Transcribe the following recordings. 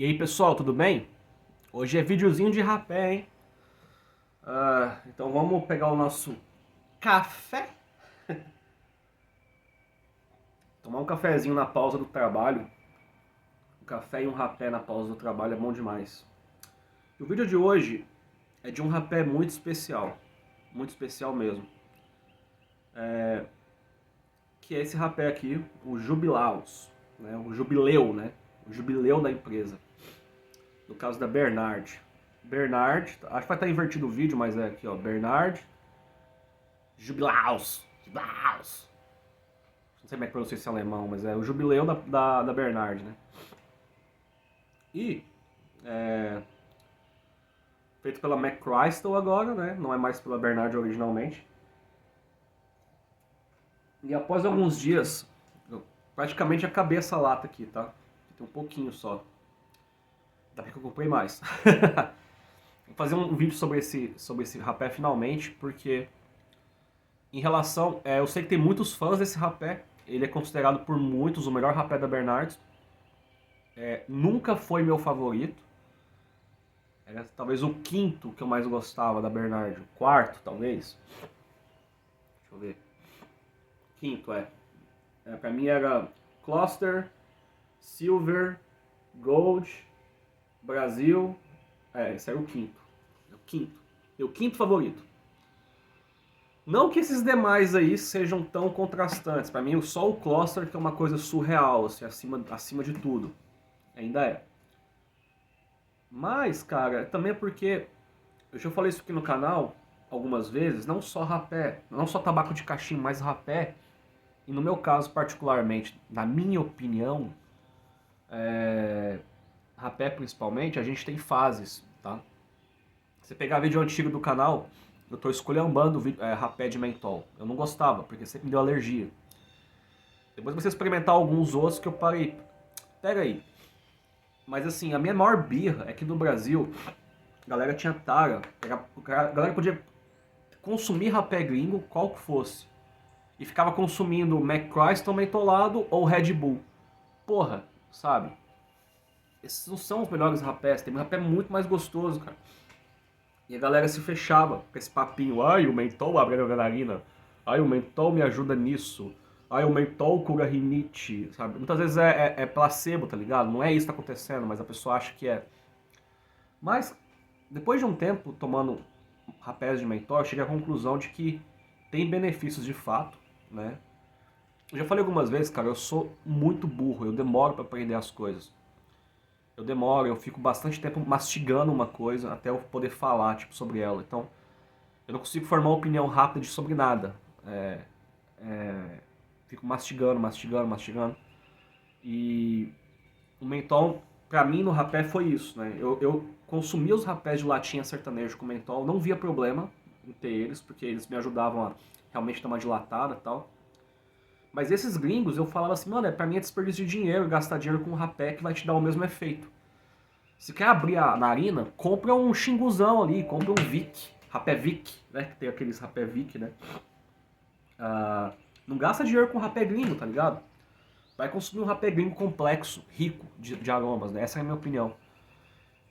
E aí pessoal, tudo bem? Hoje é videozinho de rapé, hein? Então vamos pegar o nosso café, tomar um cafezinho na pausa do trabalho. Um café e um rapé na pausa do trabalho é bom demais. E o vídeo de hoje é de um rapé muito especial mesmo. Que é esse rapé aqui, o Jubilaus, né? O jubileu, né? O jubileu da empresa. No caso da Bernard. Bernard, acho que vai estar invertido o vídeo, mas é aqui ó, Bernard Jubilaus. Jubilaus. Não sei como é que pronuncia esse alemão, mas é o jubileu da Bernard, né? E feito pela McChrystal agora, né? Não é mais pela Bernard originalmente. E após alguns dias, eu praticamente acabei essa lata aqui, tá? Tem um pouquinho só. Ainda bem que eu comprei mais. Vou fazer um vídeo sobre esse rapé finalmente, porque em relação... eu sei que tem muitos fãs desse rapé. Ele é considerado por muitos o melhor rapé da Bernard. Nunca foi meu favorito. Era talvez o quinto que eu mais gostava da Bernard. O quarto, talvez. Deixa eu ver. Quinto, pra mim era Cluster, Silver, Gold, Brasil. Esse era o quinto. O quinto. Meu quinto favorito. Não que esses demais aí sejam tão contrastantes. Pra mim, só o Cluster que é uma coisa surreal, assim, acima de tudo. Ainda é. Mas, cara, também é porque eu já falei isso aqui no canal algumas vezes, não só rapé, não só tabaco de cachimbo, mas rapé. E no meu caso particularmente, na minha opinião, rapé principalmente, a gente tem fases, tá? Você pegar vídeo antigo do canal, eu tô esculhambando rapé de mentol. Eu não gostava, porque sempre me deu alergia. Depois você experimentar alguns outros que eu parei, pega aí. Mas assim, a minha maior birra é que no Brasil, a galera tinha tara, a galera podia consumir rapé gringo, qual que fosse. E ficava consumindo McChrystal mentolado ou Red Bull. Porra, sabe? Esses não são os melhores rapés, tem um rapé muito mais gostoso, cara. E a galera se fechava com esse papinho. Ai, o mentol abre a adrenalina. Ai, o mentol me ajuda nisso. Ai, o mentol cura rinite, sabe? Muitas vezes é placebo, tá ligado? Não é isso que tá acontecendo, mas a pessoa acha que é. Mas, depois de um tempo tomando rapés de mentol, eu cheguei à conclusão de que tem benefícios de fato, né? Eu já falei algumas vezes, cara, eu sou muito burro, eu demoro pra aprender as coisas. Eu fico bastante tempo mastigando uma coisa até eu poder falar, tipo, sobre ela. Então, eu não consigo formar uma opinião rápida sobre nada. Fico mastigando, mastigando, mastigando. E o mentol, pra mim, no rapé foi isso, né? Eu consumia os rapés de latinha sertanejo com mentol, não via problema em ter eles, porque eles me ajudavam a realmente dar uma dilatada e tal. Mas esses gringos, eu falava assim, mano, pra mim é desperdício de dinheiro gastar dinheiro com um rapé que vai te dar o mesmo efeito. Se quer abrir a narina, compra um xinguzão ali, compra um Vic, rapé Vic, né? Que tem aqueles rapé Vic, né? Não gasta dinheiro com rapé gringo, tá ligado? Vai consumir um rapé gringo complexo, rico de aromas, né? Essa é a minha opinião.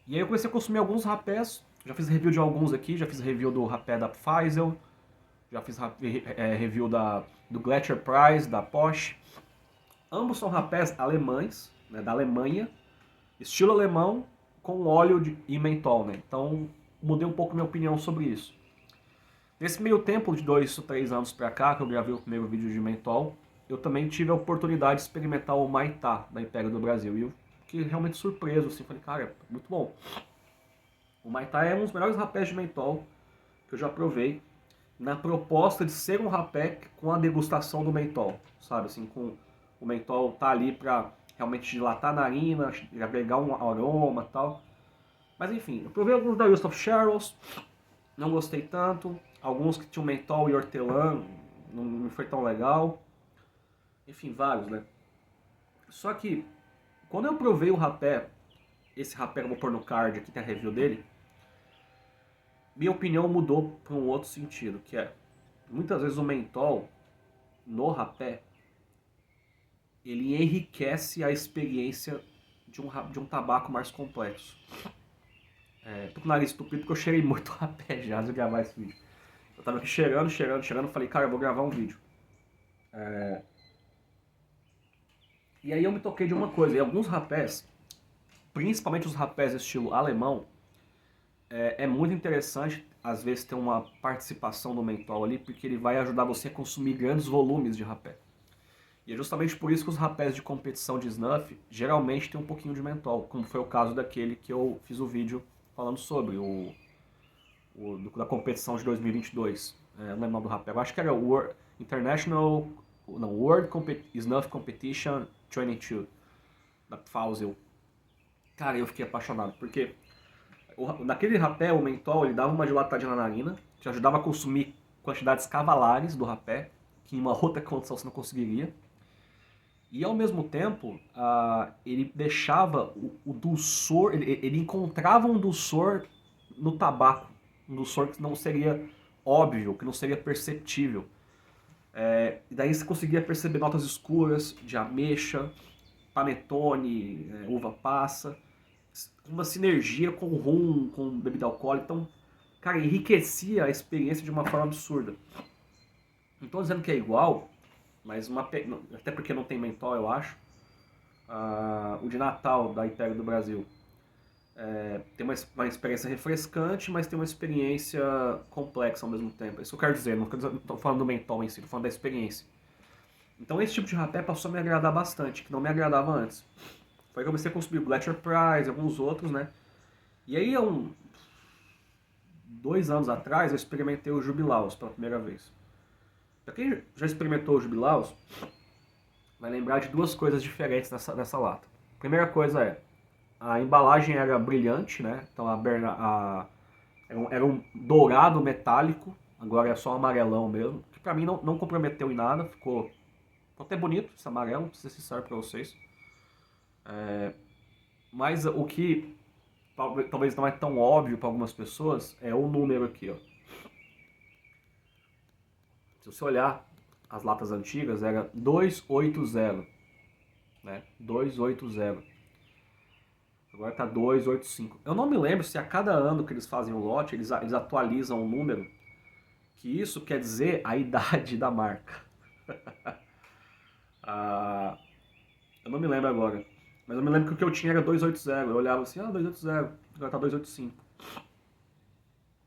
E aí eu comecei a consumir alguns rapés, já fiz review de alguns aqui, já fiz review do rapé da Pfizer, já fiz review do Gletcher Prize, da Porsche. Ambos são rapés alemães, né, da Alemanha, estilo alemão, com óleo e mentol, né? Então mudei um pouco minha opinião sobre isso. Nesse meio tempo, de 2 ou 3 anos pra cá, que eu gravei o primeiro vídeo de mentol, eu também tive a oportunidade de experimentar o Maitá da Império do Brasil. E eu fiquei realmente surpreso, assim, falei, cara, muito bom. O Maitá é um dos melhores rapés de mentol que eu já provei, na proposta de ser um rapé com a degustação do mentol, sabe, assim, com o mentol tá ali pra realmente dilatar a narina, agregar um aroma e tal. Mas enfim, eu provei alguns da Rust of Sherrills, não gostei tanto. Alguns que tinham mentol e hortelã, não foi tão legal. Enfim, vários, né? Só que, quando eu provei o rapé, esse rapé que eu vou pôr no card, aqui tem a review dele, minha opinião mudou para um outro sentido, que é, muitas vezes o mentol, no rapé, ele enriquece a experiência de um tabaco mais complexo. Tô com o nariz estupido porque eu cheirei muito rapé já antes de gravar esse vídeo. Eu tava aqui cheirando, falei, cara, eu vou gravar um vídeo. E aí eu me toquei de uma coisa, e alguns rapés, principalmente os rapés estilo alemão, é muito interessante, às vezes, ter uma participação do mentol ali, porque ele vai ajudar você a consumir grandes volumes de rapé. E é justamente por isso que os rapés de competição de snuff geralmente tem um pouquinho de mentol, como foi o caso daquele que eu fiz o vídeo falando sobre, da competição de 2022. Não lembro o nome do rapé, eu acho que era World Snuff Competition 22, da Pfalzel. Cara, eu fiquei apaixonado, porque naquele rapé, o mentol, ele dava uma dilatadinha na narina, te ajudava a consumir quantidades cavalares do rapé, que em uma outra condição você não conseguiria. E ao mesmo tempo, ele deixava o dulçor, ele encontrava um dulçor no tabaco, um dulçor que não seria óbvio, que não seria perceptível. E daí você conseguia perceber notas escuras de ameixa, panetone, uva passa, uma sinergia com rum, com bebida alcoólica. Então, cara, enriquecia a experiência de uma forma absurda. Não estou dizendo que é igual, mas até porque não tem mentol, eu acho. O de Natal da Império do Brasil tem uma experiência refrescante, mas tem uma experiência complexa ao mesmo tempo. Isso eu quero dizer, não estou falando do mentol em si, estou falando da experiência. Então esse tipo de rapé passou a me agradar bastante, que não me agradava antes. Foi que eu comecei a consumir o Bletcher Price, alguns outros, né? E aí, 2 anos atrás, eu experimentei o Jubilaus pela primeira vez. Pra quem já experimentou o Jubilaus, vai lembrar de duas coisas diferentes nessa lata. A primeira coisa a embalagem era brilhante, né? Então era um dourado metálico, agora é só amarelão mesmo, que pra mim não comprometeu em nada, ficou até bonito esse amarelo, pra ser sincero pra vocês. Mas o que talvez não é tão óbvio para algumas pessoas é o número aqui, ó. Se você olhar as latas antigas, era 280, né? 280. Agora tá 285. Eu não me lembro se a cada ano que eles fazem o lote, eles atualizam o número, que isso quer dizer a idade da marca. Eu não me lembro agora. Mas eu me lembro que o que eu tinha era 280. Eu olhava assim, 280, agora tá 285.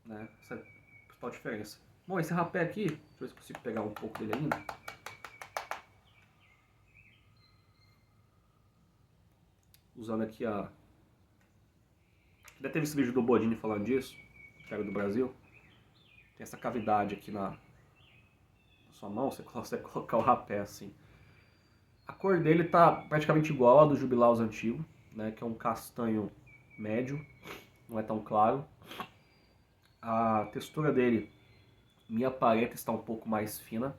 Né? Essa é a principal diferença. Bom, esse rapé aqui, deixa eu ver se eu consigo pegar um pouco dele ainda. Usando aqui já teve esse vídeo do Bodini falando disso, que era do Brasil. Tem essa cavidade aqui na sua mão, você consegue colocar o rapé assim. A cor dele tá praticamente igual à do Jubilaus antigo, né, que é um castanho médio, não é tão claro. A textura dele me aparenta estar um pouco mais fina.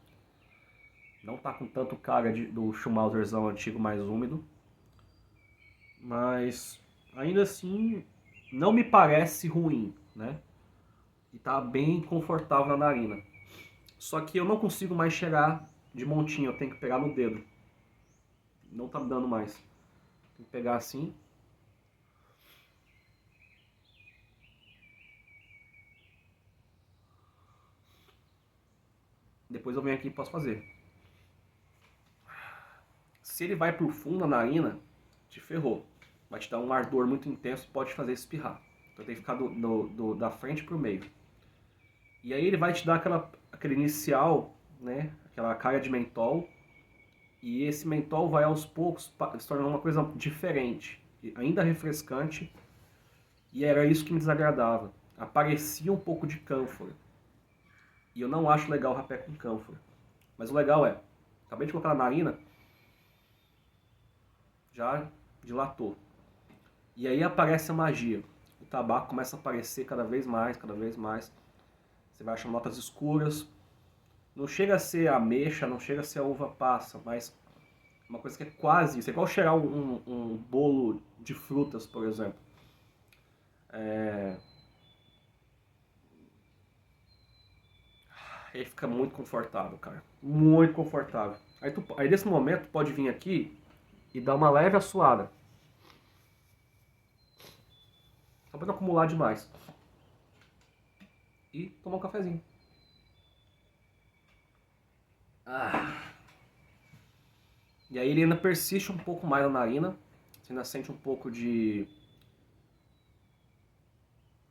Não tá com tanto cara do Schumauserzão antigo mais úmido. Mas ainda assim não me parece ruim, né? E tá bem confortável na narina. Só que eu não consigo mais cheirar de montinho, eu tenho que pegar no dedo. Não tá me dando mais. Tem que pegar assim. Depois eu venho aqui e posso fazer. Se ele vai pro fundo da narina, te ferrou. Vai te dar um ardor muito intenso e pode fazer espirrar. Então tem que ficar da frente pro meio. E aí ele vai te dar aquele inicial, né? Aquela cara de mentol. E esse mentol vai aos poucos se tornando uma coisa diferente. Ainda refrescante. E era isso que me desagradava. Aparecia um pouco de cânfora. E eu não acho legal o rapé com cânfora. Mas o legal acabei de colocar na narina, já dilatou. E aí aparece a magia. O tabaco começa a aparecer cada vez mais, cada vez mais. Você vai achar notas escuras. Não chega a ser a ameixa, não chega a ser a uva passa, mas uma coisa que é quase isso. É igual cheirar um bolo de frutas, por exemplo. Aí fica muito confortável, cara. Muito confortável. Aí nesse momento pode vir aqui e dar uma leve assoada. Só pra não acumular demais. E tomar um cafezinho. E aí ele ainda persiste um pouco mais na narina. Você ainda sente um pouco de...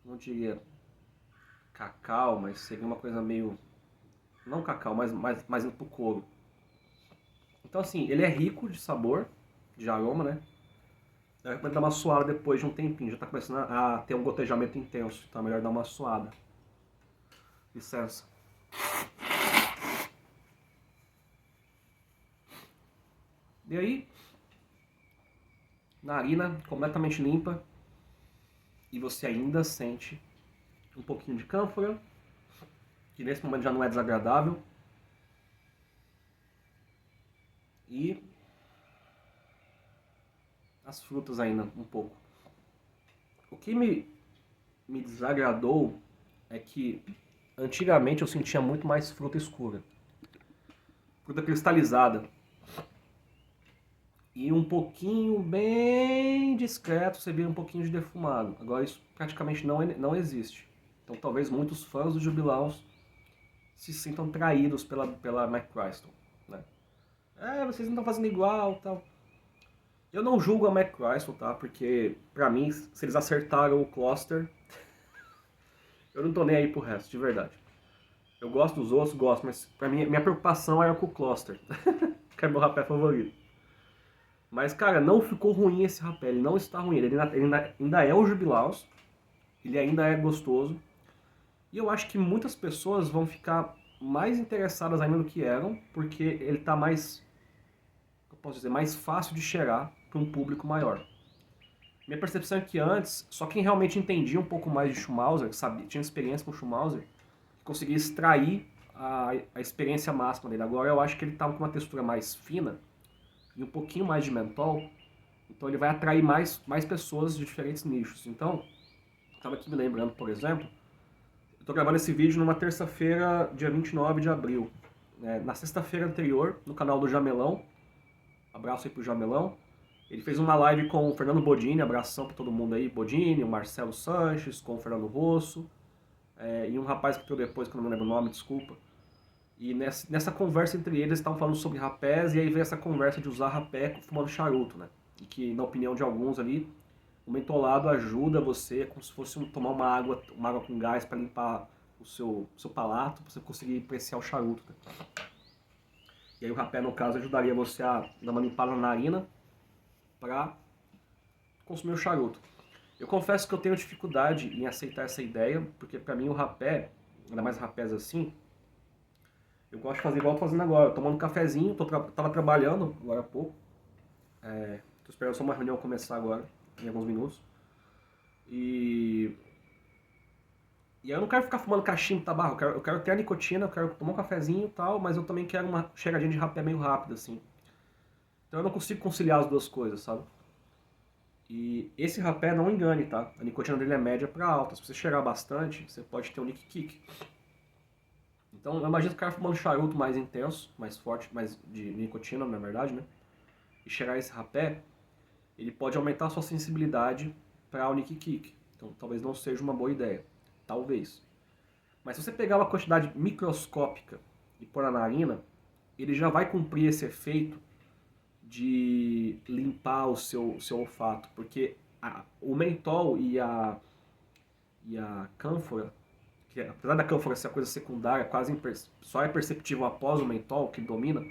Não diria cacau, mas seria uma coisa meio... Não cacau, mas mais indo pro couro. Então assim, ele é rico de sabor, de aroma, né? Eu recomendo dar uma suada depois de um tempinho. Já tá começando a ter um gotejamento intenso. Então é melhor dar uma suada. Licença. E aí, narina completamente limpa. E você ainda sente um pouquinho de cânfora, que nesse momento já não é desagradável. E as frutas ainda, um pouco. O que me desagradou é que antigamente eu sentia muito mais fruta escura. Fruta cristalizada. E um pouquinho bem discreto você vê um pouquinho de defumado. Agora isso praticamente não existe. Então talvez muitos fãs do Jubilaus se sintam traídos pela McChrystal, né? Vocês não estão fazendo igual, tal. Eu não julgo a McChrystal, tá? Porque pra mim, se eles acertaram o cluster, eu não tô nem aí pro resto, de verdade. Eu gosto dos outros, gosto, mas pra mim, minha preocupação era com o cluster, que é meu rapé favorito. Mas, cara, não ficou ruim esse rapé, ele não está ruim, ele ainda é o Jubilaus, ele ainda é gostoso. E eu acho que muitas pessoas vão ficar mais interessadas ainda do que eram, porque ele tá mais, eu posso dizer, mais fácil de cheirar para um público maior. Minha percepção é que antes, só quem realmente entendia um pouco mais de Schumauser, que sabia, tinha experiência com Schumauser, conseguia extrair a experiência máxima dele. Agora eu acho que ele está com uma textura mais fina e um pouquinho mais de mentol, então ele vai atrair mais pessoas de diferentes nichos. Então, estava aqui me lembrando, por exemplo, eu estou gravando esse vídeo numa terça-feira, dia 29 de abril. Na sexta-feira anterior, no canal do Jamelão, abraço aí pro Jamelão, ele fez uma live com o Fernando Bodini, abração para todo mundo aí, Bodini, o Marcelo Sanches, com o Fernando Rosso, e um rapaz que entrou depois, que eu não me lembro o nome, desculpa. E nessa conversa entre eles, estavam falando sobre rapés, e aí veio essa conversa de usar rapé fumando charuto, né? E que, na opinião de alguns ali, o mentolado ajuda você, como se fosse tomar uma água com gás para limpar o seu palato, para você conseguir apreciar o charuto. Né? E aí o rapé, no caso, ajudaria você a dar uma limpada na narina para consumir o charuto. Eu confesso que eu tenho dificuldade em aceitar essa ideia, porque para mim o rapé, ainda mais rapés assim, eu gosto de fazer igual eu tô fazendo agora, tomando um cafezinho, tava trabalhando agora há pouco, tô esperando só uma reunião começar agora, em alguns minutos, e aí eu não quero ficar fumando cachimbo de tabaco, eu quero ter a nicotina, eu quero tomar um cafezinho e tal, mas eu também quero uma cheiradinha de rapé meio rápido, assim. Então eu não consigo conciliar as duas coisas, sabe? E esse rapé, não engane, tá? A nicotina dele é média para alta. Se você cheirar bastante, você pode ter um nick kick. Então eu imagino que o cara fumando charuto mais intenso, mais forte, mais de nicotina, na verdade, né? E cheirar esse rapé, ele pode aumentar a sua sensibilidade para o nick kick. Então talvez não seja uma boa ideia. Talvez. Mas se você pegar uma quantidade microscópica e pôr na narina, ele já vai cumprir esse efeito de limpar o seu olfato, porque o mentol e a cânfora, que apesar da cânfora ser a coisa secundária, quase só é perceptível após o mentol, que domina,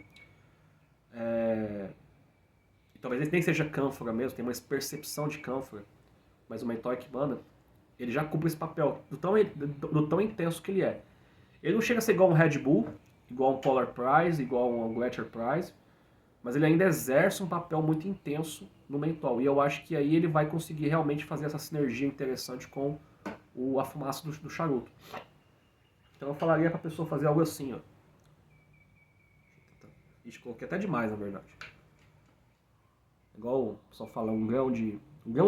e talvez ele nem seja cânfora mesmo, tem uma percepção de cânfora, mas o mentol é que manda, ele já cumpre esse papel, do tão intenso que ele é. Ele não chega a ser igual um Red Bull, igual um Polar Prize, igual um Gletcher Prize, mas ele ainda exerce um papel muito intenso no mentol. E eu acho que aí ele vai conseguir realmente fazer essa sinergia interessante com a fumaça do charuto. Então eu falaria pra pessoa fazer algo assim, ó. Ixi, coloquei até demais, na verdade. Igual o pessoal fala, um grão de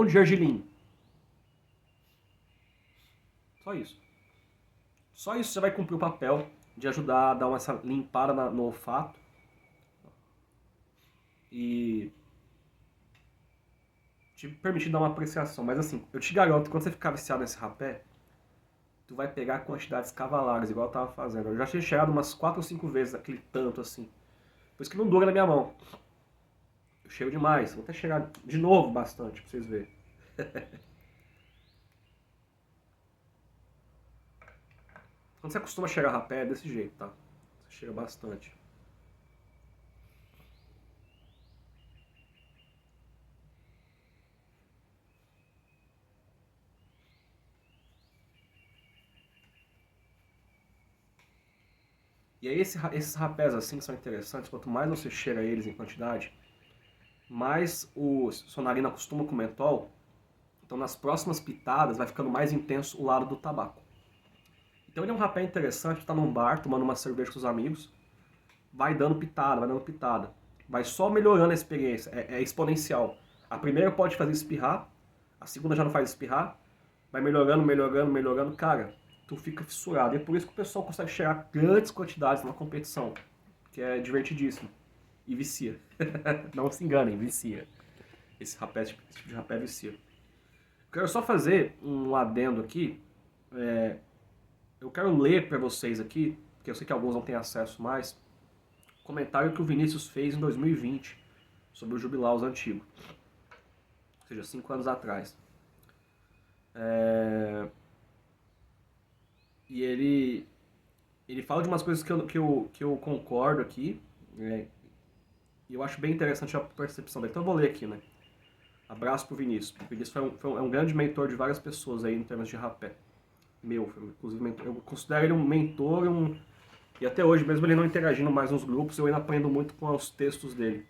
gergelim. Só isso. Só isso já vai cumprir o papel de ajudar a dar essa limpada no olfato. E te permitir dar uma apreciação. Mas assim, eu te garanto que quando você ficar viciado nesse rapé, tu vai pegar quantidades cavalares, igual eu tava fazendo. Eu já tinha cheirado umas 4 ou 5 vezes aquele tanto assim. Por isso que não dura na minha mão. Eu cheiro demais. Vou até cheirar de novo bastante pra vocês verem. Quando você acostuma a cheirar rapé, é desse jeito, tá? Você cheira bastante. E aí esses rapés assim são interessantes, quanto mais você cheira eles em quantidade, mais o sua narina acostuma com o mentol, então nas próximas pitadas vai ficando mais intenso o lado do tabaco. Então ele é um rapé interessante, tu tá num bar, tomando uma cerveja com os amigos, vai dando pitada, vai dando pitada. Vai só melhorando a experiência, é exponencial. A primeira pode fazer espirrar, a segunda já não faz espirrar, vai melhorando, melhorando, melhorando, cara, tu fica fissurado. E é por isso que o pessoal consegue cheirar grandes quantidades na competição, que é divertidíssimo. E vicia. Não se enganem, vicia. Esse tipo de rapé vicia. Eu quero só fazer um adendo aqui. Eu quero ler para vocês aqui, porque eu sei que alguns não têm acesso mais, comentário que o Vinícius fez em 2020 sobre o Jubilaus antigo. Ou seja, 5 anos atrás. E ele fala de umas coisas que eu concordo aqui, e eu acho bem interessante a percepção dele. Então eu vou ler aqui, né? Abraço pro Vinícius. O Vinícius é um grande mentor de várias pessoas aí em termos de rapé. Inclusive, eu considero ele um mentor e até hoje, mesmo ele não interagindo mais nos grupos, eu ainda aprendo muito com os textos dele.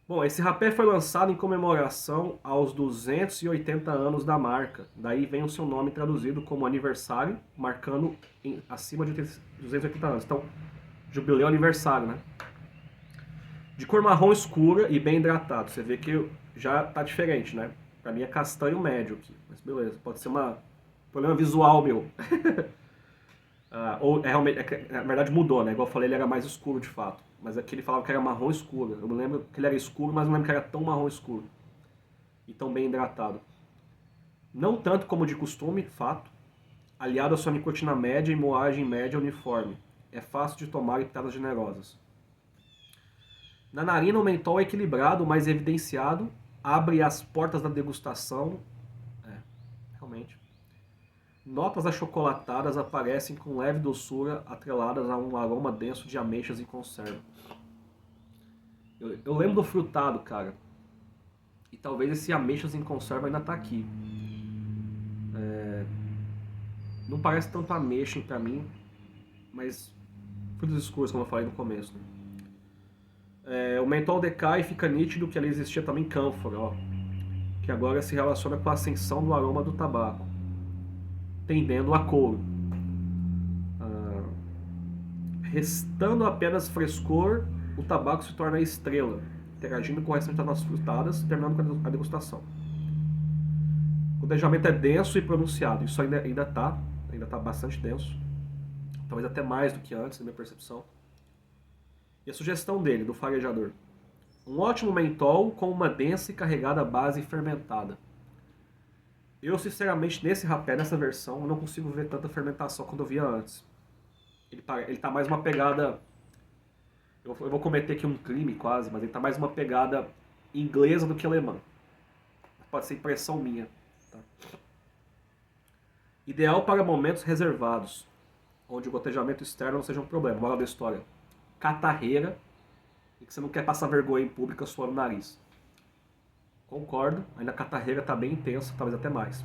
Bom, esse rapé foi lançado em comemoração aos 280 anos da marca. Daí vem o seu nome traduzido como aniversário, marcando acima de 280 anos. Então, jubileu aniversário, né? De cor marrom escura e bem hidratado. Você vê que já tá diferente, né? Pra mim é castanho médio aqui. Mas beleza, pode ser um problema visual meu. Ou realmente, na verdade mudou, né? Igual eu falei, ele era mais escuro de fato. Mas aqui ele falava que era marrom escuro. Eu me lembro que ele era escuro, mas não lembro que era tão marrom escuro. E tão bem hidratado. Não tanto como de costume, fato. Aliado à sua nicotina média e moagem média uniforme. É fácil de tomar e pitadas generosas. Na narina, o mentol é equilibrado, mais evidenciado. Abre as portas da degustação. Realmente. Notas achocolatadas aparecem com leve doçura atreladas a um aroma denso de ameixas em conserva. Eu lembro do frutado, cara. E talvez esse ameixas em conserva ainda tá aqui. Não parece tanto ameixa pra mim, mas frutos escuros, como eu falei no começo. Né? O mentol decai e fica nítido que ali existia também cânfora, ó, que agora se relaciona com a ascensão do aroma do tabaco, tendendo a couro. Restando apenas frescor, o tabaco se torna estrela, interagindo com o restante das nossas frutadas, terminando com a degustação. O gotejamento é denso e pronunciado, isso ainda tá bastante denso, talvez até mais do que antes, na minha percepção. E a sugestão dele, do farejador: um ótimo mentol com uma densa e carregada base fermentada. Eu, sinceramente, nesse rapé, nessa versão, eu não consigo ver tanta fermentação quanto eu via antes. Ele tá mais uma pegada... Eu vou cometer aqui um crime quase, mas ele tá mais uma pegada inglesa do que alemã. Pode ser impressão minha. Tá? Ideal para momentos reservados, onde o gotejamento externo não seja um problema. Moral da história: catarreira e que você não quer passar vergonha em público suando o nariz. Concordo, ainda a catarreira está bem intensa, talvez até mais.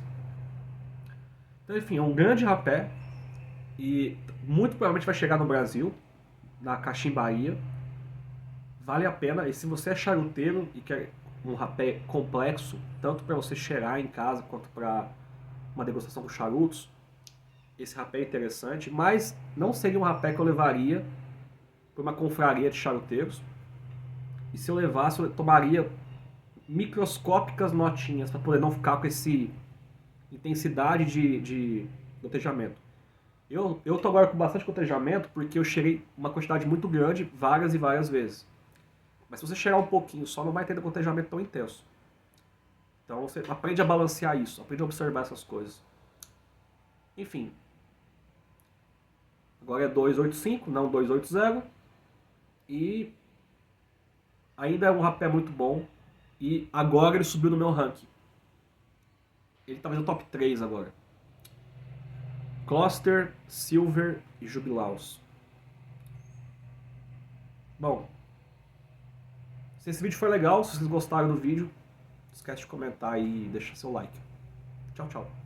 Então, enfim, é um grande rapé e muito provavelmente vai chegar no Brasil, na Cachimbaia. Vale a pena, e se você é charuteiro e quer um rapé complexo, tanto para você cheirar em casa quanto para uma degustação com charutos, esse rapé é interessante, mas não seria um rapé que eu levaria para uma confraria de charuteiros. E se eu levasse, eu tomaria microscópicas notinhas para poder não ficar com esse intensidade de gotejamento. Eu tô agora com bastante gotejamento porque eu cheirei uma quantidade muito grande várias e várias vezes. Mas se você cheirar um pouquinho só, não vai ter gotejamento tão intenso. Então você aprende a balancear isso, aprende a observar essas coisas. Enfim. Agora é 285, não 280. E ainda é um rapé muito bom. E agora ele subiu no meu ranking. Ele tá fazendo top 3 agora. Cluster, Silver e Jubilaus. Bom, se esse vídeo foi legal, se vocês gostaram do vídeo, não esquece de comentar e deixar seu like. Tchau, tchau.